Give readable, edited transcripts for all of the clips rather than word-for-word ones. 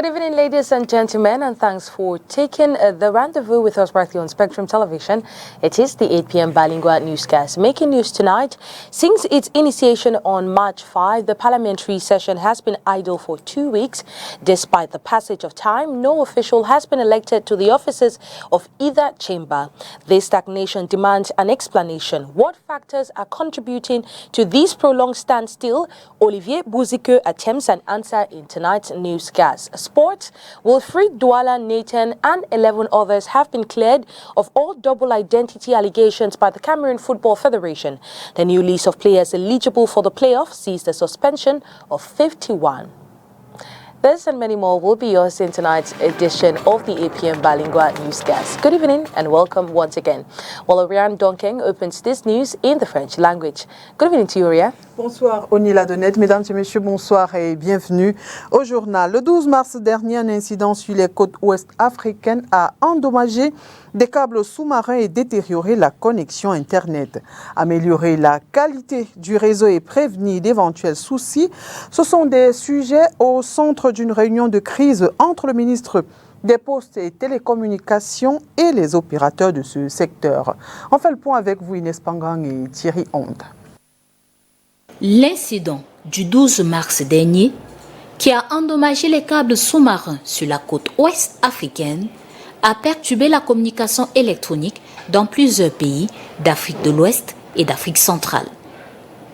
Good evening, ladies and gentlemen, and thanks for taking the rendezvous with us right here on Spectrum Television. It is the 8 p.m. bilingual newscast. Making news tonight, since its initiation on March 5, the parliamentary session has been idle for 2 weeks. Despite the passage of time, no official has been elected to the offices of either chamber. This stagnation demands an explanation. What factors are contributing to this prolonged standstill? Olivier Bouzike attempts an answer in tonight's newscast. Sports, Wilfried Douala Nathan and 11 others have been cleared of all double identity allegations by the Cameroon Football Federation. The new list of players eligible for the playoff sees the suspension of 51. This and many more will be yours in tonight's edition of the 8 p.m. bilingual newscast. Good evening and welcome once again. Well, Oriane Donkeng opens this news in the French language. Good evening to you, Oriane. Bonsoir, Onila Donette. Mesdames et messieurs, bonsoir et bienvenue au journal. Le 12 mars dernier, un incident sur les côtes ouest africaines a endommagé des câbles sous-marins et détérioré la connexion Internet. Améliorer la qualité du réseau et prévenir d'éventuels soucis, ce sont des sujets au centre d'une réunion de crise entre le ministre des Postes et Télécommunications et les opérateurs de ce secteur. On fait le point avec vous, Inès Pangang et Thierry Honde. L'incident du 12 mars dernier, qui a endommagé les câbles sous-marins sur la côte ouest africaine, a perturbé la communication électronique dans plusieurs pays d'Afrique de l'Ouest et d'Afrique centrale.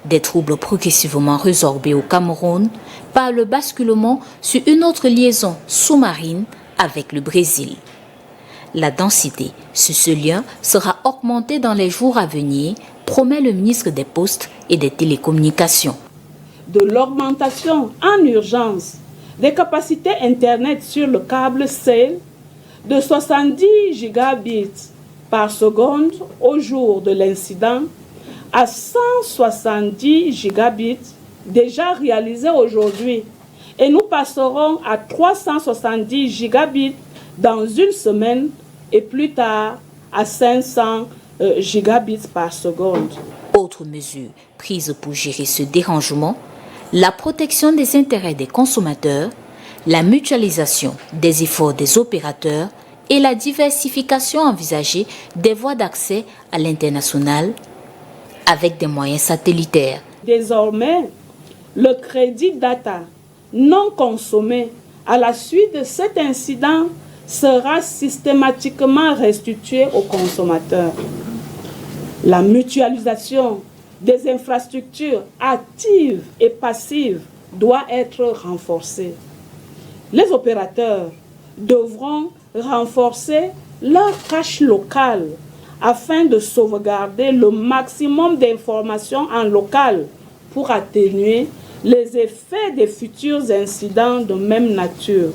Des troubles progressivement résorbés au Cameroun par le basculement sur une autre liaison sous-marine avec le Brésil. La densité sur ce lien sera augmentée dans les jours à venir, promet le ministre des Postes et des Télécommunications. De l'augmentation en urgence des capacités Internet sur le câble SAIL de 70 gigabits par seconde au jour de l'incident à 170 gigabits déjà réalisés aujourd'hui. Et nous passerons à 370 gigabits dans une semaine et plus tard à 500 gigabits par seconde. Autre mesure prise pour gérer ce dérangement, la protection des intérêts des consommateurs, la mutualisation des efforts des opérateurs et la diversification envisagée des voies d'accès à l'international avec des moyens satellitaires. Désormais, le crédit data non consommé à la suite de cet incident sera systématiquement restitué aux consommateurs. La mutualisation des infrastructures actives et passives doit être renforcée. Les opérateurs devront renforcer leur cache locale afin de sauvegarder le maximum d'informations en local pour atténuer les effets des futurs incidents de même nature.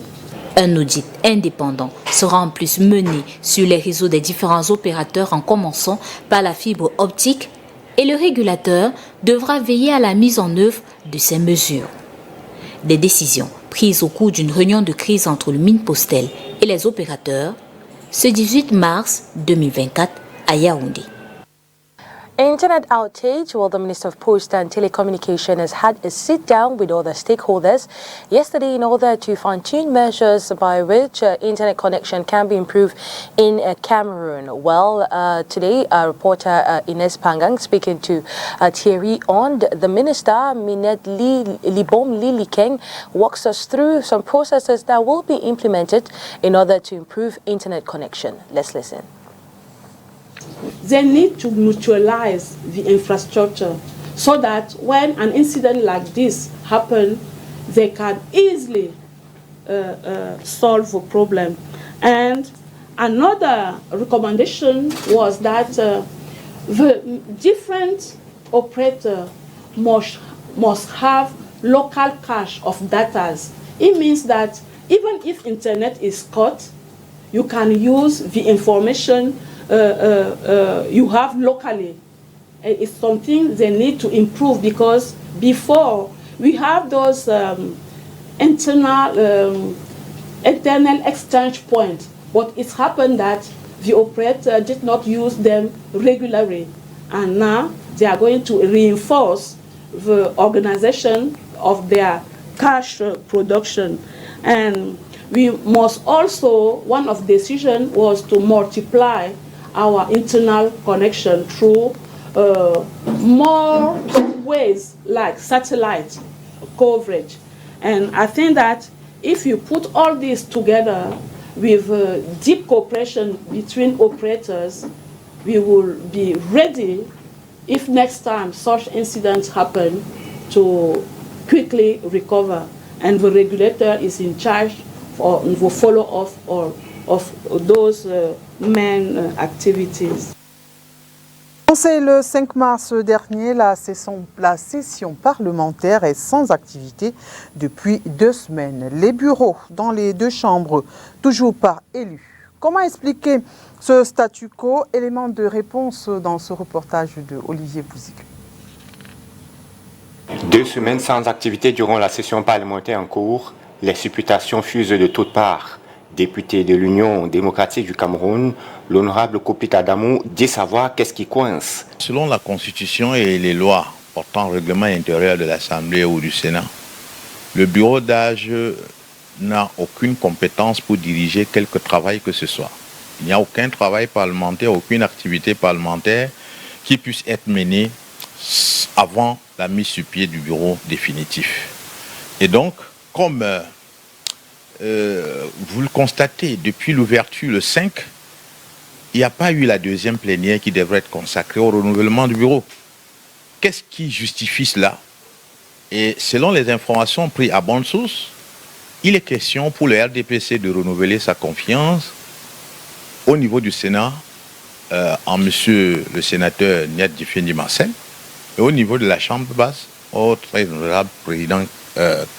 Un audit indépendant sera en plus mené sur les réseaux des différents opérateurs en commençant par la fibre optique et le régulateur devra veiller à la mise en œuvre de ces mesures. Des décisions prises au cours d'une réunion de crise entre le Minpostel et les opérateurs ce 18 mars 2024 à Yaoundé. Internet outage. Well, the Minister of Post and Telecommunication has had a sit-down with other stakeholders yesterday in order to fine-tune measures by which internet connection can be improved in Cameroon. Well, today, reporter Inès Pangang speaking to Thierry Honde, the Minister, Minette Libom Lilikeng, walks us through some processes that will be implemented in order to improve internet connection. Let's listen. They need to mutualize the infrastructure so that when an incident like this happens, they can easily solve a problem. And another recommendation was that the different operators must have local cache of data. It means that even if internet is cut, you can use the information you have locally. It's something they need to improve because before we have those internal exchange points, but it's happened that the operator did not use them regularly, and now they are going to reinforce the organization of their cash production. And we must also, one of the decisions was to multiply our internal connection through more ways like satellite coverage. And I think that if you put all this together with deep cooperation between operators, we will be ready if next time such incidents happen to quickly recover. And the regulator is in charge for the follow-up of those main activities. C'est le 5 mars dernier, la session parlementaire est sans activité depuis 2 semaines. Les bureaux dans les 2 chambres, toujours pas élus. Comment expliquer ce statu quo? Élément de réponse dans ce reportage de Olivier Bouzic. 2 semaines sans activité durant la session parlementaire en cours, les supputations fusent de toutes parts. Député de l'Union démocratique du Cameroun, l'honorable Kopit Adamou dit savoir qu'est-ce qui coince. Selon la Constitution et les lois portant règlement intérieur de l'Assemblée ou du Sénat, le bureau d'âge n'a aucune compétence pour diriger quelque travail que ce soit. Il n'y a aucun travail parlementaire, aucune activité parlementaire qui puisse être menée avant la mise sur pied du bureau définitif. Et donc, comme vous le constatez, depuis l'ouverture le 5, il n'y a pas eu la deuxième plénière qui devrait être consacrée au renouvellement du bureau. Qu'est-ce qui justifie cela? Et selon les informations prises à bonne source, il est question pour le RDPC de renouveler sa confiance au niveau du Sénat en monsieur le sénateur Niat Difendi Marcel et au niveau de la Chambre basse au très honorable président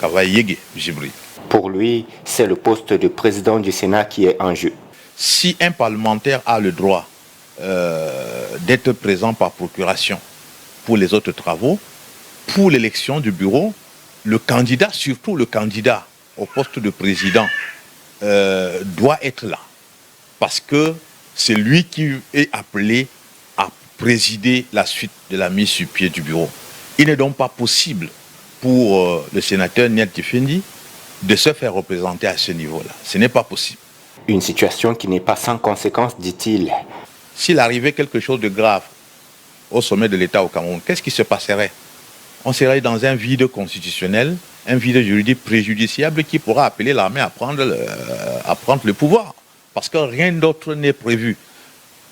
Kavaye Yege Jibri. Pour lui, c'est le poste de président du Sénat qui est en jeu. Si un parlementaire a le droit d'être présent par procuration pour les autres travaux, pour l'élection du bureau, le candidat, surtout le candidat au poste de président, doit être là. Parce que c'est lui qui est appelé à présider la suite de la mise sur pied du bureau. Il n'est donc pas possible pour le sénateur Niat Difendi de se faire représenter à ce niveau-là. Ce n'est pas possible. Une situation qui n'est pas sans conséquences, dit-il. S'il arrivait quelque chose de grave au sommet de l'État au Cameroun, qu'est-ce qui se passerait? On serait dans un vide constitutionnel, un vide juridique préjudiciable qui pourra appeler l'armée à prendre le pouvoir. Parce que rien d'autre n'est prévu.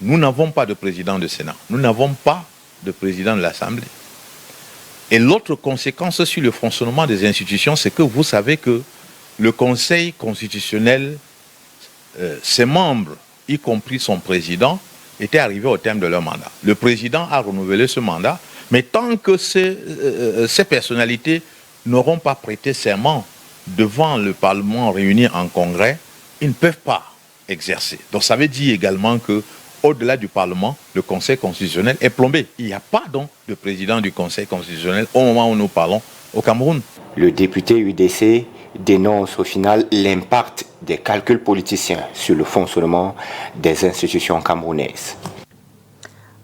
Nous n'avons pas de président de Sénat. Nous n'avons pas de président de l'Assemblée. Et l'autre conséquence sur le fonctionnement des institutions, c'est que vous savez que le Conseil constitutionnel, ses membres, y compris son président, étaient arrivés au terme de leur mandat. Le président a renouvelé ce mandat, mais tant que ces personnalités n'auront pas prêté serment devant le Parlement réuni en congrès, ils ne peuvent pas exercer. Donc ça veut dire également que au-delà du Parlement, le Conseil constitutionnel est plombé. Il n'y a pas donc de président du Conseil constitutionnel au moment où nous parlons au Cameroun. Le député UDC dénonce au final l'impact des calculs politiciens sur le fonctionnement des institutions camerounaises.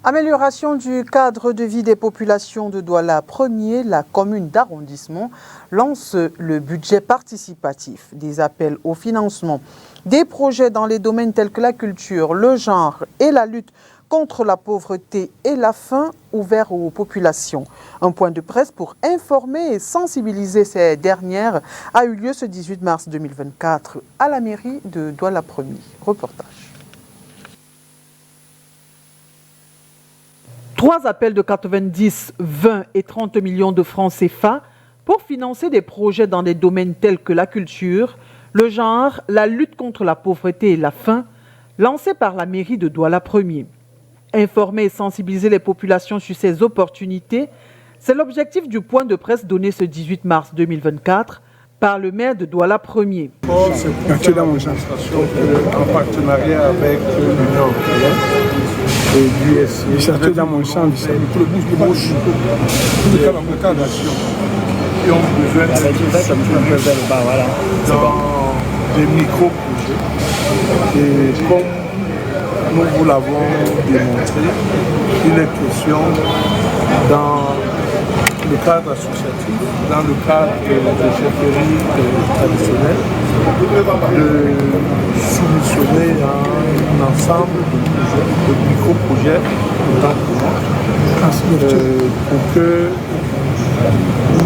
Amélioration du cadre de vie des populations de Douala 1er, la commune d'arrondissement lance le budget participatif, des appels au financement, des projets dans les domaines tels que la culture, le genre et la lutte contre la pauvreté et la faim ouverts aux populations. Un point de presse pour informer et sensibiliser ces dernières a eu lieu ce 18 mars 2024 à la mairie de Douala 1er. Reportage. 3 appels de 90, 20 et 30 millions de francs CFA pour financer des projets dans des domaines tels que la culture, le genre, la lutte contre la pauvreté et la faim, lancés par la mairie de Douala 1er. Informer et sensibiliser les populations sur ces opportunités, c'est l'objectif du point de presse donné ce 18 mars 2024 par le maire de Douala 1er. C'est pour faire l'administration en partenariat avec l'Union européenne et l'USC. C'est dans mon champ, c'est pour le bouche de bouche. Le cas d'action qui ont besoin de dans des micro-projets. Et comme nous vous l'avons démontré, il est question dans le cadre associatif, dans le cadre des chefferies traditionnelles, de soumissionner un ensemble de micro-projets, pour que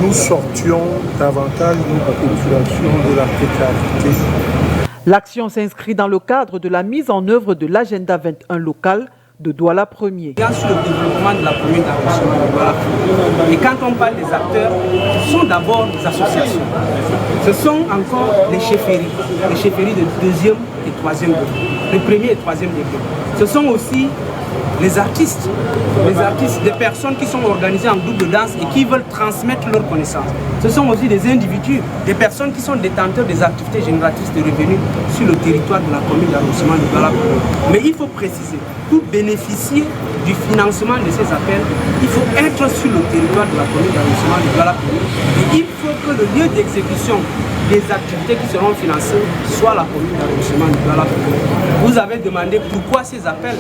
nous sortions davantage notre population de la précarité. L'action s'inscrit dans le cadre de la mise en œuvre de l'agenda 21 local de Douala 1er. Sur le développement de la commune d'arrondissement de Douala 1er. Et quand on parle des acteurs, ce sont d'abord les associations. Ce sont encore les chefferies de 2e et 3e degré, le 1er et 3e degré. Ce sont aussi les artistes, des personnes qui sont organisées en groupe de danse et qui veulent transmettre leurs connaissances. Ce sont aussi des individus, des personnes qui sont détenteurs des activités génératrices de revenus sur le territoire de la commune d'arrondissement de Douala 1er. Mais il faut préciser, pour bénéficier du financement de ces appels, il faut être sur le territoire de la commune d'arrondissement de Douala 1er. Et il faut que le lieu d'exécution des activités qui seront financées soit la commune d'arrondissement de Douala 1er. Vous avez demandé pourquoi ces appels.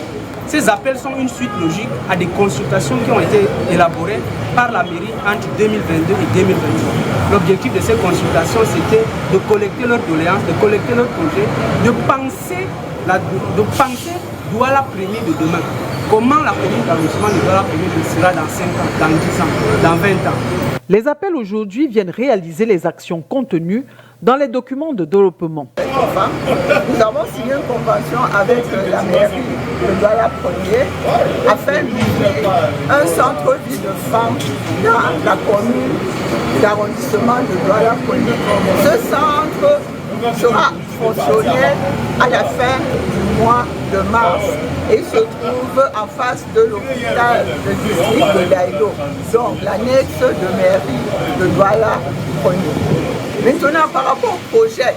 Ces appels sont une suite logique à des consultations qui ont été élaborées par la mairie entre 2022 et 2023. L'objectif de ces consultations, c'était de collecter leurs doléances, de collecter leurs projets, de penser Douala 1er de demain. Comment la commune d'arrondissement de Douala 1er sera dans 5 ans, dans 10 ans, dans 20 ans. Les appels aujourd'hui viennent réaliser les actions contenues dans les documents de développement. Nous avons signé une convention avec la mairie de Douala 1er afin d'ouvrir un centre-ville de femmes dans la commune d'arrondissement de Douala 1er. Ce centre sera fonctionnel à la fin du mois de mars et se trouve en face de l'hôpital de district de Daïlo, donc l'annexe de mairie de Douala 1er. Maintenant, par rapport au projet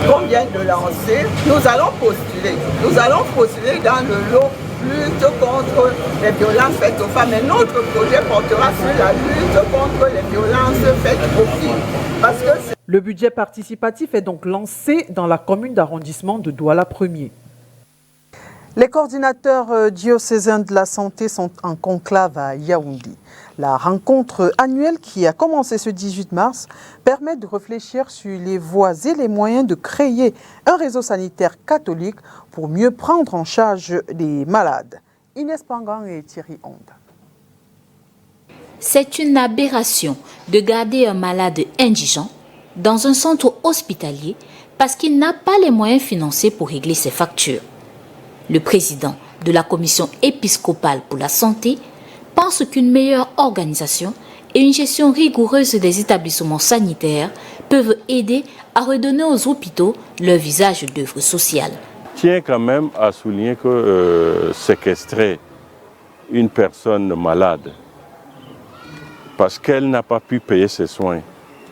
qu'on vient de lancer, nous allons postuler. Nous allons postuler dans le lot lutte contre les violences faites aux femmes. Et notre projet portera sur la lutte contre les violences faites aux filles. Parce que le budget participatif est donc lancé dans la commune d'arrondissement de Douala 1er. Les coordinateurs diocésains de la santé sont en conclave à Yaoundé. La rencontre annuelle qui a commencé ce 18 mars permet de réfléchir sur les voies et les moyens de créer un réseau sanitaire catholique pour mieux prendre en charge les malades. Inès Pangang et Thierry Honde. C'est une aberration de garder un malade indigent dans un centre hospitalier parce qu'il n'a pas les moyens financiers pour régler ses factures. Le président de la commission épiscopale pour la santé pense qu'une meilleure organisation et une gestion rigoureuse des établissements sanitaires peuvent aider à redonner aux hôpitaux leur visage d'œuvre sociale. Je tiens quand même à souligner que séquestrer une personne malade parce qu'elle n'a pas pu payer ses soins,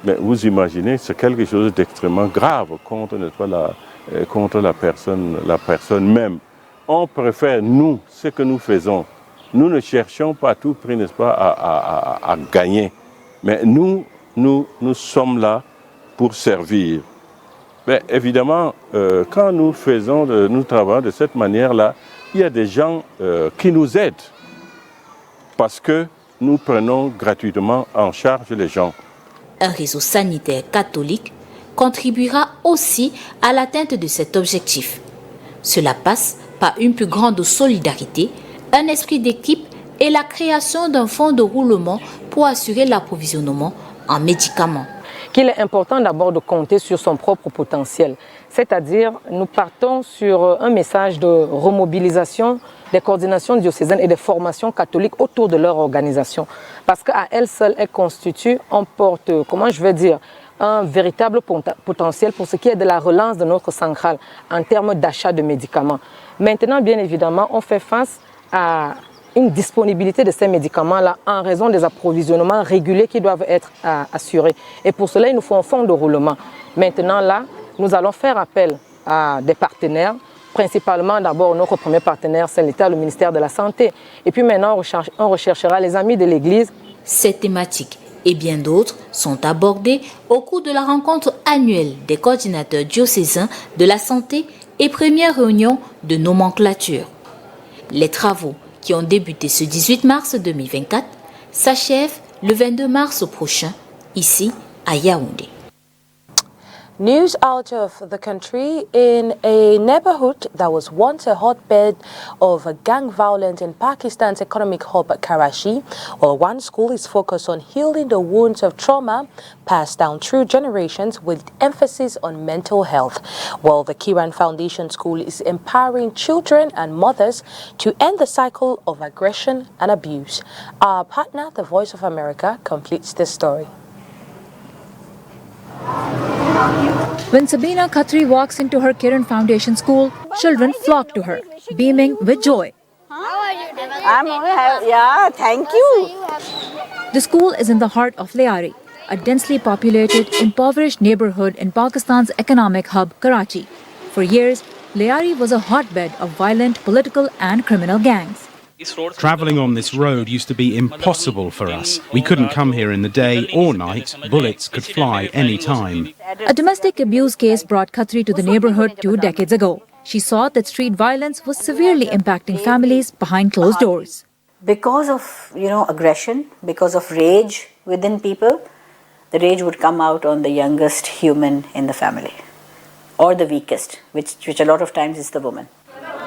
mais vous imaginez, c'est quelque chose d'extrêmement grave contre la personne même. On préfère, nous, ce que nous faisons. Nous ne cherchons pas à tout prix, n'est-ce pas, à gagner. Mais nous sommes là pour servir. Mais évidemment, quand nous travaillons de cette manière-là, il y a des gens qui nous aident parce que nous prenons gratuitement en charge les gens. Un réseau sanitaire catholique contribuera aussi à l'atteinte de cet objectif. Cela passe par une plus grande solidarité, un esprit d'équipe et la création d'un fonds de roulement pour assurer l'approvisionnement en médicaments. Qu'il est important d'abord de compter sur son propre potentiel. C'est-à-dire, nous partons sur un message de remobilisation des coordinations diocésaines et des formations catholiques autour de leur organisation. Parce qu'à elles seules, elles constituent, on porte, un véritable potentiel pour ce qui est de la relance de notre centrale en termes d'achat de médicaments. Maintenant, bien évidemment, on fait face à une disponibilité de ces médicaments-là en raison des approvisionnements réguliers qui doivent être assurés. Et pour cela, il nous faut un fonds de roulement. Maintenant, là, nous allons faire appel à des partenaires, principalement d'abord notre premier partenaire, c'est l'État, le ministère de la Santé. Et puis maintenant, on recherchera les amis de l'Église. Cette thématique et bien d'autres sont abordées au cours de la rencontre annuelle des coordinateurs diocésains de la santé et première réunion de nomenclature. Les travaux qui ont débuté ce 18 mars 2024 s'achève le 22 mars prochain, ici à Yaoundé. News out of the country. In a neighborhood that was once a hotbed of gang violence in Pakistan's economic hub, Karachi, one school is focused on healing the wounds of trauma passed down through generations with emphasis on mental health. While the Kiran Foundation School is empowering children and mothers to end the cycle of aggression and abuse. Our partner, The Voice of America, completes this story. When Sabina Khatri walks into her Kiran Foundation school, children flock to her, beaming with joy. Yeah, thank you. The school is in the heart of Liari, a densely populated, impoverished neighborhood in Pakistan's economic hub, Karachi. For years, Liari was a hotbed of violent political and criminal gangs. Travelling on this road used to be impossible for us. We couldn't come here in the day or night. Bullets could fly any time. A domestic abuse case brought Khatri to the neighborhood 2 decades ago. She saw that street violence was severely impacting families behind closed doors. Because of, aggression, because of rage within people, the rage would come out on the youngest human in the family, or the weakest, which a lot of times is the woman.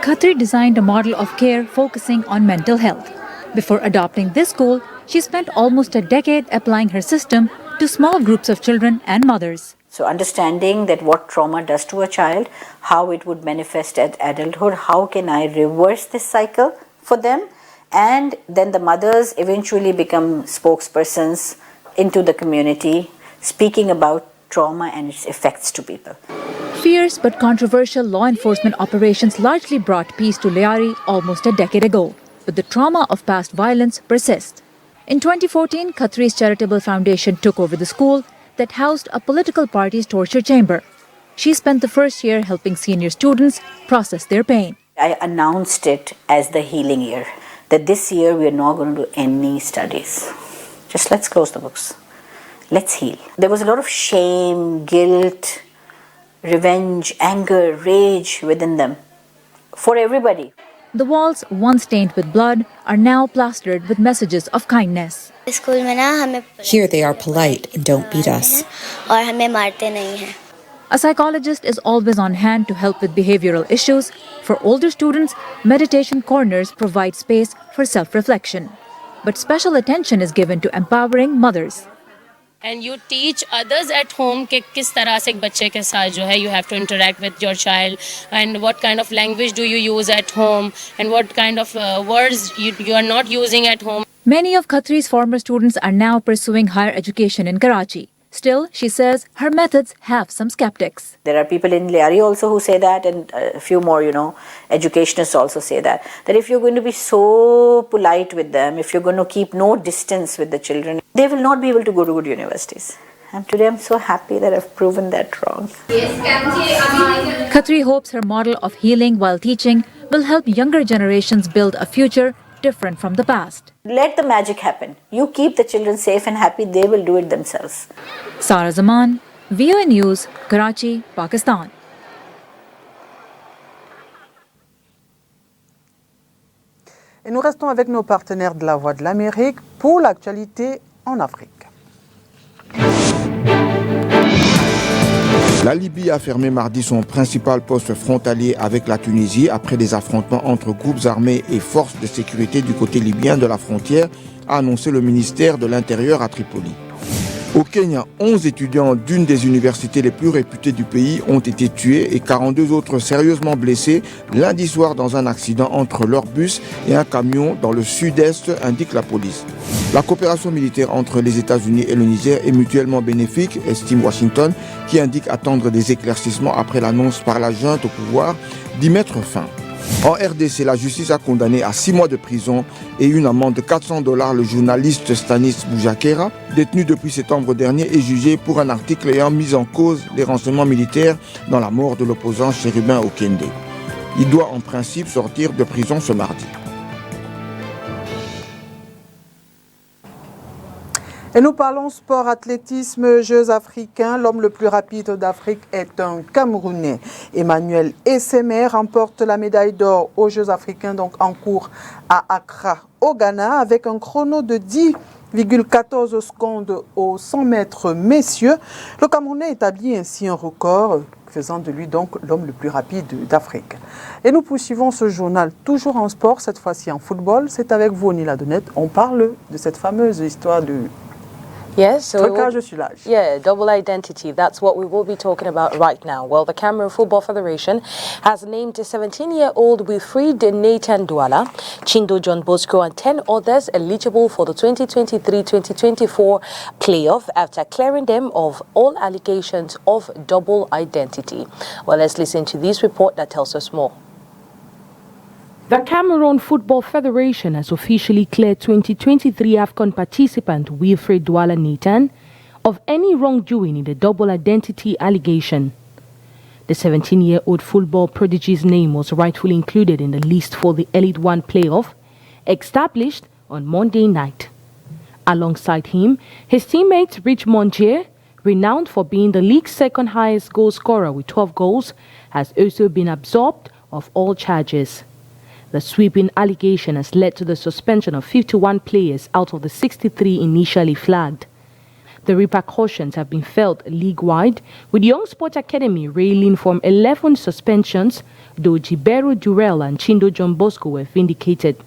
Khatri designed a model of care focusing on mental health. Before adopting this school, she spent almost a decade applying her system to small groups of children and mothers. So understanding that what trauma does to a child, how it would manifest at adulthood, how can I reverse this cycle for them? And then the mothers eventually become spokespersons into the community, speaking about trauma and its effects to people. Fierce but controversial law enforcement operations largely brought peace to Liari almost a decade ago, but the trauma of past violence persists. In 2014, Khatri's charitable foundation took over the school that housed a political party's torture chamber. She spent the first year helping senior students process their pain. I announced it as the healing year, that this year we are not going to do any studies. Just let's close the books. Let's heal. There was a lot of shame, guilt, revenge, anger, rage within them, for everybody. The walls, once stained with blood, are now plastered with messages of kindness. Here they are polite and don't beat us. A psychologist is always on hand to help with behavioral issues. For older students, meditation corners provide space for self-reflection. But special attention is given to empowering mothers. And you teach others at home कि किस तरह से एक बच्चे के साथ जो है you have to interact with your child and what kind of language do you use at home and what kind of words you are not using at home. Many of Khatri's former students are now pursuing higher education in Karachi. Still, she says her methods have some skeptics. There are people in Liari also who say that, and a few more, educationists also say that if you're going to be so polite with them, if you're going to keep no distance with the children, they will not be able to go to good universities. And today I'm so happy that I've proven that wrong. Khatri hopes her model of healing while teaching will help younger generations build a future different from the past. Let the magic happen. You keep the children safe and happy, they will do it themselves. Sara Zaman, VOA News, Karachi, Pakistan. Et nous restons avec nos partenaires de la Voix de l'Amérique pour l'actualité en Afrique. La Libye a fermé mardi son principal poste frontalier avec la Tunisie après des affrontements entre groupes armés et forces de sécurité du côté libyen de la frontière, a annoncé le ministère de l'Intérieur à Tripoli. Au Kenya, 11 étudiants d'une des universités les plus réputées du pays ont été tués et 42 autres sérieusement blessés lundi soir dans un accident entre leur bus et un camion dans le sud-est, indique la police. La coopération militaire entre les États-Unis et le Niger est mutuellement bénéfique, estime Washington, qui indique attendre des éclaircissements après l'annonce par la junte au pouvoir d'y mettre fin. En RDC, la justice a condamné à 6 mois de prison et une amende de $400 le journaliste Stanis Boujakera, détenu depuis septembre dernier et jugé pour un article ayant mis en cause les renseignements militaires dans la mort de l'opposant Chérubin Okende. Il doit en principe sortir de prison ce mardi. Et nous parlons sport, athlétisme, Jeux africains. L'homme le plus rapide d'Afrique est un Camerounais. Emmanuel Essémé remporte la médaille d'or aux Jeux africains, donc en cours à Accra, au Ghana, avec un chrono de 10,14 secondes aux 100 mètres messieurs. Le Camerounais établit ainsi un record, faisant de lui donc l'homme le plus rapide d'Afrique. Et nous poursuivons ce journal toujours en sport, cette fois-ci en football. C'est avec vous, Nila Donette. On parle de cette fameuse histoire de Yes, so double identity. That's what we will be talking about right now. Well, the Cameroon Football Federation has named a 17-year-old Wilfried Nathan Douala, Chindo John Bosco, and 10 others eligible for the 2023-2024 playoff after clearing them of all allegations of double identity. Well, let's listen to this report that tells us more. The Cameroon Football Federation has officially cleared 2023 AFCON participant Wilfried Douala Nathan of any wrongdoing in the double identity allegation. The 17-year-old football prodigy's name was rightfully included in the list for the Elite One playoff, established on Monday night. Alongside him, his teammate Rich Montier, renowned for being the league's second highest goal scorer with 12 goals, has also been absolved of all charges. The sweeping allegation has led to the suspension of 51 players out of the 63 initially flagged. The repercussions have been felt league-wide, with Young Sport Academy railing from 11 suspensions, though Gibero Durell and Chindo John Bosco were vindicated.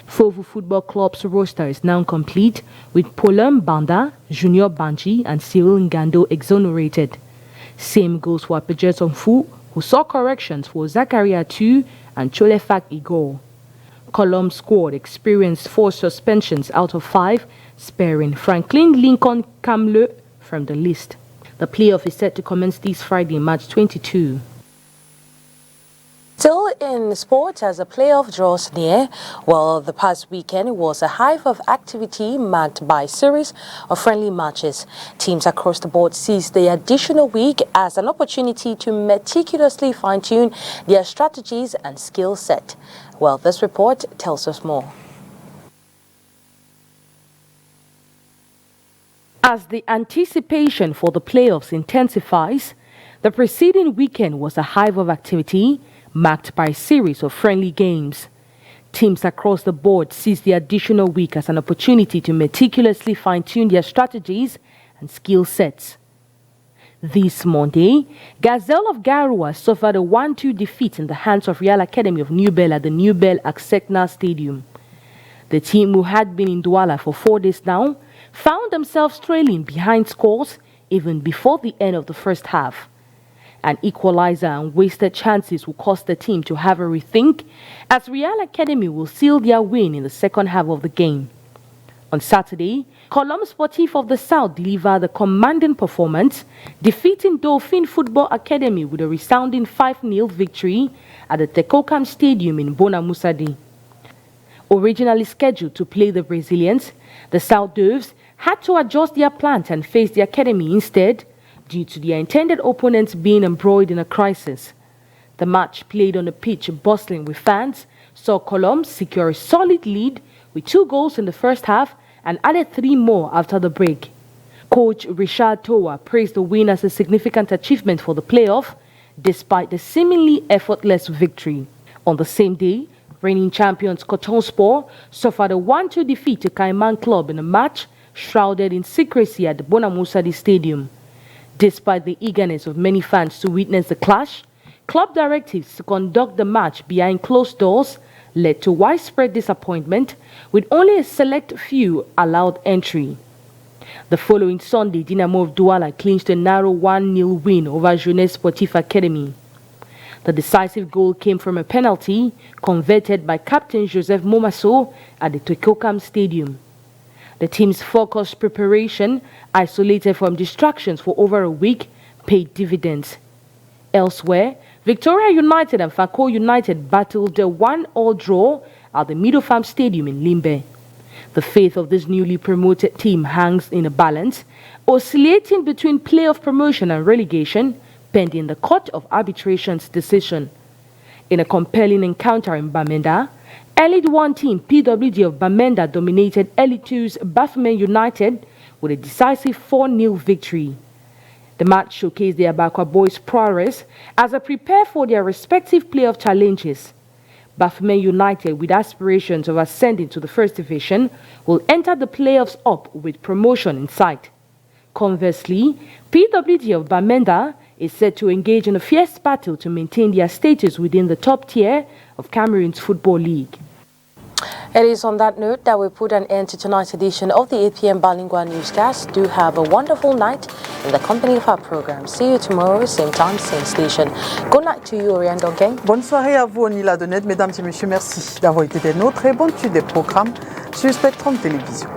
Fovu Football Club's roster is now complete, with Polum Banda, Junior Banji and Cyril Ngando exonerated. Same goes for Apejet Fu, who saw corrections for Zakaria Tu and Cholefak Igor. Column's squad experienced 4 suspensions out of 5, sparing Franklin Lincoln Kamle from the list. The playoff is set to commence this Friday, March 22. Still in sports, as the playoff draws near, well, the past weekend was a hive of activity marked by a series of friendly matches. Teams across the board seized the additional week as an opportunity to meticulously fine-tune their strategies and skill set. Well, this report tells us more. As the anticipation for the playoffs intensifies, the preceding weekend was a hive of activity marked by a series of friendly games. Teams across the board seized the additional week as an opportunity to meticulously fine-tune their strategies and skill sets. This Monday, Gazelle of Garua suffered a 1-2 defeat in the hands of Real Academy of New Bell at the New Bell Accegna Stadium. The team, who had been in Douala for 4 days now, found themselves trailing behind scores even before the end of the first half. An equalizer and wasted chances will cause the team to have a rethink, as Real Academy will seal their win in the second half of the game. On Saturday, Colombe Sportif of the South delivered a commanding performance, defeating Dauphin Football Academy with a resounding 5-0 victory at the Tekokam Stadium in Bona-Musadi. Originally scheduled to play the Brazilians, the South Doves had to adjust their plans and face the Academy instead, due to their intended opponents being embroiled in a crisis. The match, played on a pitch bustling with fans, saw Colombe secure a solid lead with 2 goals in the first half and added 3 more after the break. Coach Richard Toa praised the win as a significant achievement for the playoff, despite the seemingly effortless victory. On the same day, reigning champions Coton Sport suffered a 1-2 defeat to Cayman Club in a match shrouded in secrecy at the Bona-Musadi Stadium. Despite the eagerness of many fans to witness the clash, club directives to conduct the match behind closed doors led to widespread disappointment, with only a select few allowed entry. The following Sunday, Dynamo of Douala clinched a narrow 1-0 win over Jeunesse Sportive Academy. The decisive goal came from a penalty converted by Captain Joseph Momasso at the Tekokam Stadium. The team's focused preparation, isolated from distractions for over a week, paid dividends. Elsewhere, Victoria United and Fako United battled a 1-1 draw at the Middle Farm Stadium in Limbe. The fate of this newly promoted team hangs in a balance, oscillating between playoff promotion and relegation, pending the Court of Arbitration's decision. In a compelling encounter in Bamenda, Elite 1 team PWD of Bamenda dominated Elite 2's Bafoumen United with a decisive 4-0 victory. The match showcased the Abakwa boys' prowess as they prepare for their respective playoff challenges. Bafement United, with aspirations of ascending to the first division, will enter the playoffs up with promotion in sight. Conversely, PWD of Bamenda is set to engage in a fierce battle to maintain their status within the top tier of Cameroon's Football League. It is on that note that we put an end to tonight's edition of the 8 p.m. Balingua Newscast. Do have a wonderful night in the company of our program. See you tomorrow, same time, same station. Good night to you, Oriane Donkeng. Bonne soirée à vous, Onila Donnet. Mesdames et messieurs, merci d'avoir été des nôtres et bonne suite des programmes sur Spectrum Télévision.